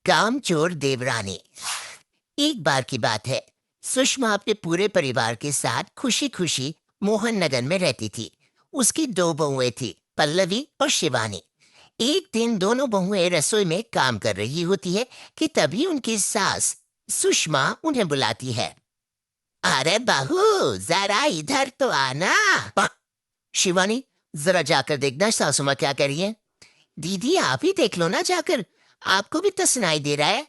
कामचोर देवरानी। एक बार की बात है, सुषमा अपने पूरे परिवार के साथ खुशी खुशी मोहन नगर में रहती थी। उसकी दो बहुएं थी, पल्लवी और शिवानी। एक दिन दोनों बहुएं रसोई में काम कर रही होती है कि तभी उनकी सास सुषमा उन्हें बुलाती है। अरे बहू, जरा इधर तो आना। शिवानी, जरा जाकर देखना सासू माँ क्या कर रही है। दीदी आप ही देख लो ना जाकर, आपको भी तो सुनाई दे रहा है।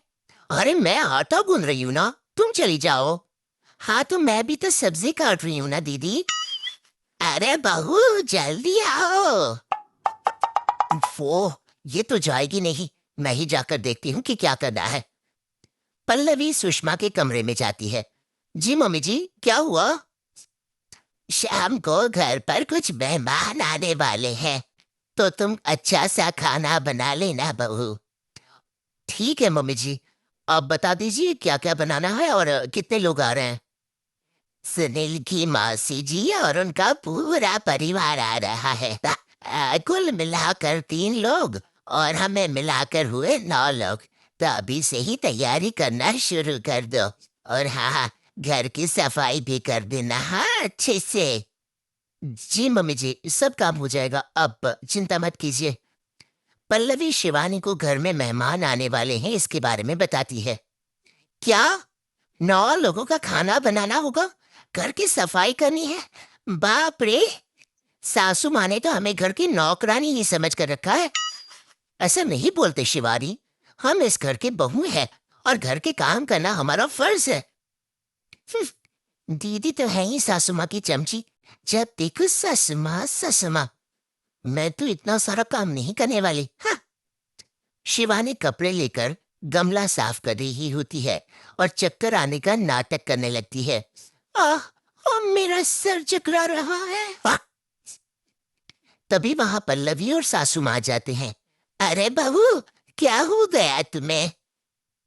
अरे मैं आटा गूंद रही हूँ ना, तुम चली जाओ। हाँ तो मैं भी तो सब्जी काट रही हूँ ना दीदी। अरे बहू जल्दी आओ। वो ये तो जाएगी नहीं, मैं ही जाकर देखती हूँ कि क्या करना है। पल्लवी सुषमा के कमरे में जाती है। जी मम्मी जी, क्या हुआ? शाम को घर पर कुछ मेहमान आने वाले हैं, तो तुम अच्छा सा खाना बना लेना बहू। ठीक है मम्मी जी, आप बता दीजिए क्या क्या बनाना है और कितने लोग आ रहे हैं। सुनील की मौसी जी और उनका पूरा परिवार आ रहा है। कुल मिलाकर 3 लोग और हमें मिलाकर हुए 9 लोग। तो अभी से ही तैयारी करना शुरू कर दो। और हाँ, घर की सफाई भी कर देना, हाँ अच्छे से। जी मम्मी जी, सब काम हो जाएगा, आप चिंता मत कीजिए। पल्लवी शिवानी को घर में मेहमान आने वाले हैं इसके बारे में बताती है। क्या? 9 लोगों का खाना बनाना होगा, घर की सफाई करनी है? बाप रे, सासू माँ ने तो हमें घर की नौकरानी ही समझ कर रखा है। ऐसा नहीं बोलते शिवानी, हम इस घर के बहू हैं और घर के काम करना हमारा फर्ज है। दीदी तो है ही सासू माँ की चमची, जब देखो सासू माँ सासू माँ। मैं तो इतना सारा काम नहीं करने वाली। हाँ। शिवानी कपड़े लेकर गमला साफ कर रही होती है और चक्कर आने का नाटक करने लगती है। आह, मेरा सर चकरा रहा है। तभी वहां पल्लवी और सासू माँ जाते हैं। अरे बहू, क्या हो गया तुम्हें?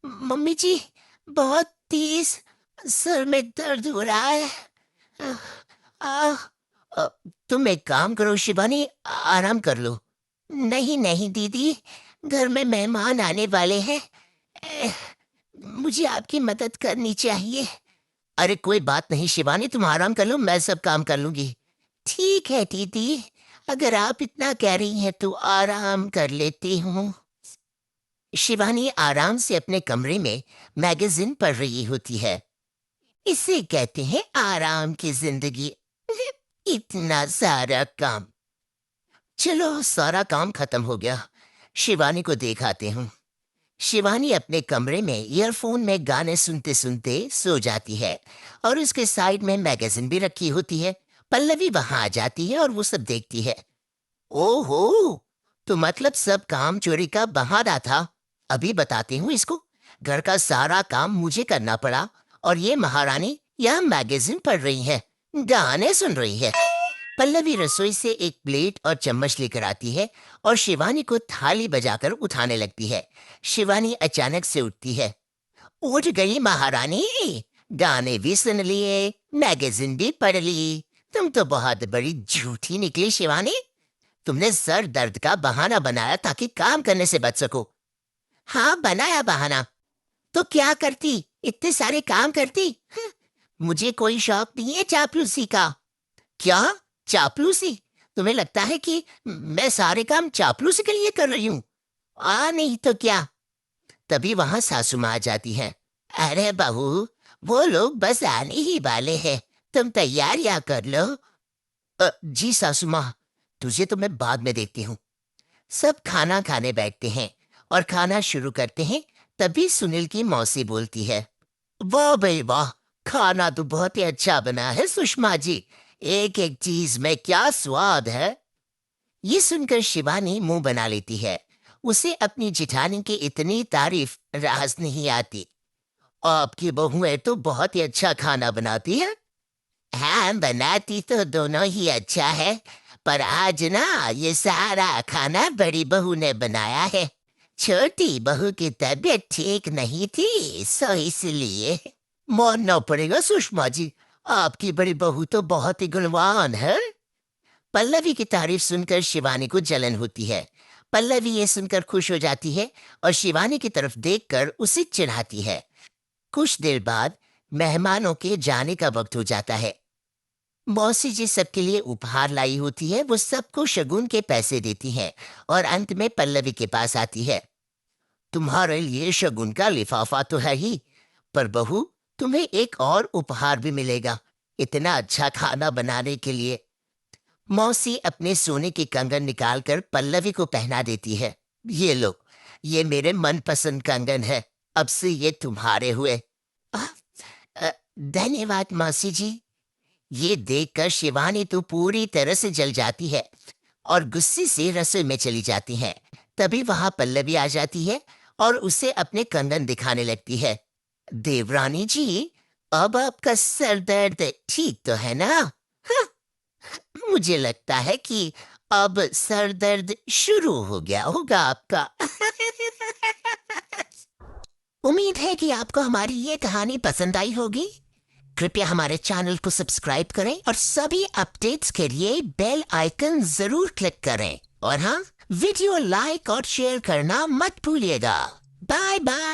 मम्मी जी, बहुत तेज सर में दर्द हो रहा है। आह, अ, तुम एक काम करो शिवानी, आराम कर लो। नहीं नहीं दीदी, घर में मेहमान आने वाले हैं, एह, मुझे आपकी मदद करनी चाहिए। अरे कोई बात नहीं शिवानी, तुम आराम कर लो, मैं सब काम कर लूंगी। ठीक है दीदी, अगर आप इतना कह रही हैं तो आराम कर लेती हूँ। शिवानी आराम से अपने कमरे में मैगजीन पढ़ रही होती है। इसे कहते हैं आराम की जिंदगी। इतना सारा काम। चलो सारा काम खत्म हो गया, शिवानी को दिखाते हूँ। शिवानी अपने कमरे में ईयरफोन में गाने सुनते सुनते सो जाती है और उसके साइड में मैगजीन भी रखी होती है। पल्लवी वहां आ जाती है और वो सब देखती है। ओहो, तो मतलब सब काम चोरी का बहाना था। अभी बताती हूँ इसको। घर का सारा काम मुझे करना पड़ा और ये महारानी यह मैगजीन पढ़ रही है, गाने सुन रही है। पल्लवी रसोई से एक प्लेट और चम्मच लेकर आती है और शिवानी को थाली बजाकर उठाने लगती है। शिवानी अचानक से उठती है। उठ गई महारानी, गाने भी सुन लिए, मैगजीन भी पढ़ ली। तुम तो बहुत बड़ी झूठी निकली शिवानी। तुमने सर दर्द का बहाना बनाया ताकि काम करने से बच सको। हाँ बनाया बहाना, तो क्या करती, इतने सारे काम करती। मुझे कोई शौक नहीं है चापलूसी का। क्या? चापलूसी? तुम्हें लगता है कि मैं सारे काम चापलूसी के लिए कर रही हूँ? नहीं तो क्या। तभी वहां सासू माँ आ जाती है। अरे बहू, वो लोग बस आने ही वाले हैं, तुम तैयारियां कर लो। जी सासू माँ, तुझे तो मैं बाद में देखती हूँ। सब खाना खाने बैठते हैं और खाना शुरू करते हैं। तभी सुनील की मौसी बोलती है। वाह भाई वाह, खाना तो बहुत ही अच्छा बना है सुषमा जी, एक एक चीज में क्या स्वाद है। ये सुनकर शिवानी मुंह बना लेती है। उसे अपनी जिठानी की इतनी तारीफ रास नहीं आती। आपकी बहुएं तो बहुत ही अच्छा खाना बनाती है। हाँ बनाती तो दोनों ही अच्छा है, पर आज ना ये सारा खाना बड़ी बहू ने बनाया है। छोटी बहू की तबीयत ठीक नहीं थी, सो इसलिए। मानना पड़ेगा सुषमा जी, आपकी बड़ी बहू तो बहुत ही गुणवान है। पल्लवी की तारीफ सुनकर शिवानी को जलन होती है, पल्लवी ये सुनकर खुश हो जाती है और शिवानी की तरफ देखकर उसे चिढ़ाती है। कुछ देर बाद मेहमानों के जाने का वक्त हो जाता है। मौसी जी सबके लिए उपहार लाई होती है, वो सबको शगुन के पैसे देती है और अंत में पल्लवी के पास आती है। तुम्हारे लिए शगुन का लिफाफा तो है ही, पर बहू तुम्हें एक और उपहार भी मिलेगा, इतना अच्छा खाना बनाने के लिए। मौसी अपने सोने की कंगन निकालकर पल्लवी को पहना देती है। ये लो, ये मेरे मनपसंद कंगन है, अब से ये तुम्हारे हुए। आह, धन्यवाद मौसी जी। ये देखकर शिवानी तो पूरी तरह से जल जाती है और गुस्से से रसोई में चली जाती है। तभी वहां पल्लवी आ जाती है और उसे अपने कंगन दिखाने लगती है। देवरानी जी, अब आपका सर दर्द ठीक तो है ना? हाँ, मुझे लगता है कि अब सर दर्द शुरू हो गया होगा आपका। उम्मीद है कि आपको हमारी ये कहानी पसंद आई होगी। कृपया हमारे चैनल को सब्सक्राइब करें और सभी अपडेट्स के लिए बेल आइकन जरूर क्लिक करें। और हाँ, वीडियो लाइक और शेयर करना मत भूलिएगा। Bye bye.